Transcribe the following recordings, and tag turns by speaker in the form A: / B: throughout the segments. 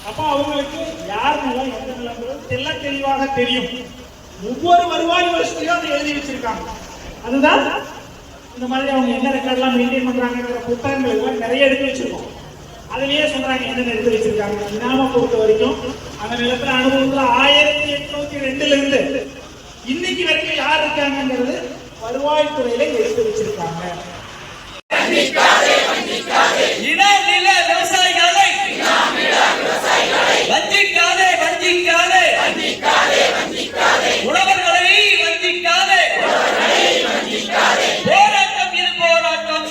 A: அப்ப அவங்களுக்கு யார் நிலம் எந்த நிலங்கிறது தெல்ல தெளிவாக தெரியும். ஒவ்வொரு வருவாய் வருஷத்தையும் அதை எழுதி வச்சிருக்காங்க. அதுதான் இந்த மாதிரி அவங்க என்ன ரெக்கார்ட்லாம் மெயின்டைன் பண்றாங்கிற புத்தகங்கள் எல்லாம் நிறைய எடுத்து வச்சிருக்கோம். அதுலயே சொல்றாங்க என்னென்ன எடுத்து வச்சிருக்காங்க. இனாம பொறுத்த வரைக்கும் அந்த நிலத்துல அனுபவத்துல 1802 இருந்து இன்னைக்கு வரைக்கும் யார் இருக்காங்கிறது வருவாய்த்துறையில எடுத்து வச்சிருக்காங்க.
B: நில விவசாயிகளை வஞ்சிக்காதே வஞ்சிக்காதே உழவர்களை வஞ்சிக்காதே. போராட்டம் இது போராட்டம்,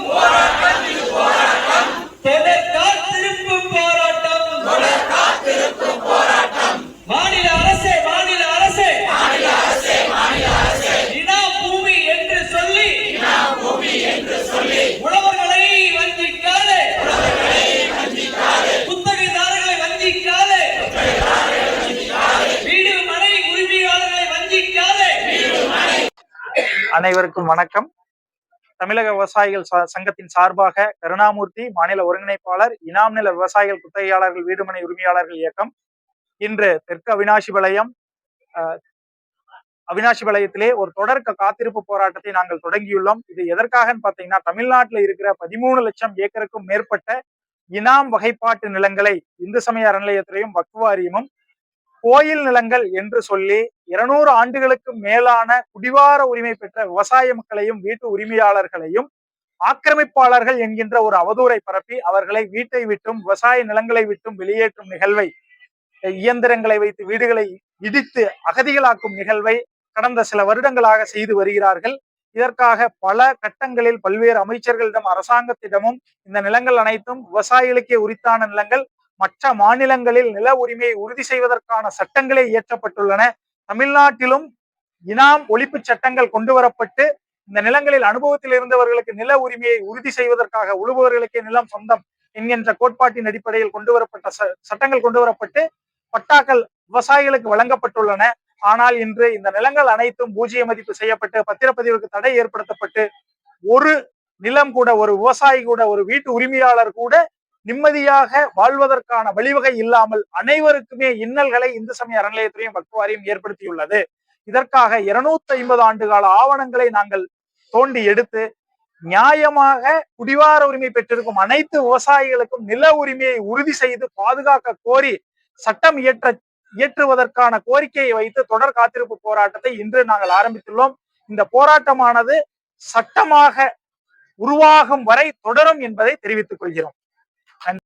B: போராட்டம் இது போராட்டம் தொடர் காத்திருப்பு போராட்டம். மாநில அரசே இனா பூமி என்று சொல்லி உழவர்களை வஞ்சிக்காதே, குத்தகைதாரர்களை வஞ்சிக்காதே, வீடு மனை உரிமையாளர்களை வஞ்சிக்காதே.
C: அனைவருக்கும் வணக்கம். தமிழக விவசாயிகள் சங்கத்தின் சார்பாக கருணாமூர்த்தி, மாநில ஒருங்கிணைப்பாளர், இனாம் நில விவசாயிகள் குத்தகையாளர்கள் வீடுமனை உரிமையாளர்கள் இயக்கம் இன்று தெற்கு அவினாசிபாளையத்திலே ஒரு தொடர் காத்திருப்பு போராட்டத்தை நாங்கள் தொடங்கியுள்ளோம். இது எதற்காக பாத்தீங்கன்னா, தமிழ்நாட்டில் இருக்கிற 13 லட்சம் ஏக்கருக்கும் மேற்பட்ட இனாம் வகைப்பாட்டு நிலங்களை இந்து சமய அறநிலையத்துறையும் வக்ஃப் வாரியமும் கோயில் நிலங்கள் என்று சொல்லி 200 ஆண்டுகளுக்கு மேலான குடிவார உரிமை பெற்ற விவசாய மக்களையும் வீட்டு உரிமையாளர்களையும் ஆக்கிரமிப்பாளர்கள் என்கின்ற ஒரு அவதூறை பரப்பி அவர்களை வீட்டை விட்டும் விவசாய நிலங்களை விட்டும் வெளியேற்றும் நிகழ்வை, இயந்திரங்களை வைத்து வீடுகளை இடித்து அகதிகளாக்கும் நிகழ்வை கடந்த சில வருடங்களாக செய்து வருகிறார்கள். இதற்காக பல கட்டங்களில் பல்வேறு அமைச்சர்களிடம், அரசாங்கத்திடமும் இந்த நிலங்கள் அனைத்தும் விவசாயிகளுக்கே உரித்தான நிலங்கள், மற்ற மாநிலங்களில் நில உரிமையை உறுதி செய்வதற்கான சட்டங்களே இயற்றப்பட்டுள்ளன. தமிழ்நாட்டிலும் இனாம் ஒழிப்பு சட்டங்கள் கொண்டு வரப்பட்டு இந்த நிலங்களில் அனுபவத்தில் இருந்தவர்களுக்கு நில உரிமையை உறுதி செய்வதற்காக உழுபவர்களுக்கே நிலம் சொந்தம் என்கின்ற கோட்பாட்டின் அடிப்படையில் கொண்டு வரப்பட்ட சட்டங்கள் கொண்டு வரப்பட்டு பட்டாக்கள் விவசாயிகளுக்கு வழங்கப்பட்டுள்ளன. ஆனால் இன்று இந்த நிலங்கள் அனைத்தும் பூஜ்ஜிய மதிப்பு செய்யப்பட்டு பத்திரப்பதிவுக்கு தடை ஏற்படுத்தப்பட்டு ஒரு நிலம் கூட, ஒரு விவசாயி கூட, ஒரு வீட்டு உரிமையாளர் கூட நிம்மதியாக வாழ்வதற்கான வழிவகை இல்லாமல் அனைவருக்குமே இன்னல்களை இந்து சமய அறநிலையத்துறையும் வக்ஃப் வாரியம் ஏற்படுத்தியுள்ளது. இதற்காக 250 ஆண்டு கால ஆவணங்களை நாங்கள் தோண்டி எடுத்து நியாயமாக குடிவார உரிமை பெற்றிருக்கும் அனைத்து விவசாயிகளுக்கும் நில உரிமையை உறுதி செய்து பாதுகாக்க கோரி சட்டம் இயற்றுவதற்கான கோரிக்கையை வைத்து தொடர் காத்திருப்பு போராட்டத்தை இன்று நாங்கள் ஆரம்பித்துள்ளோம். இந்த போராட்டமானது சட்டமாக உருவாகும் வரை தொடரும் என்பதை தெரிவித்துக் கொள்கிறோம்.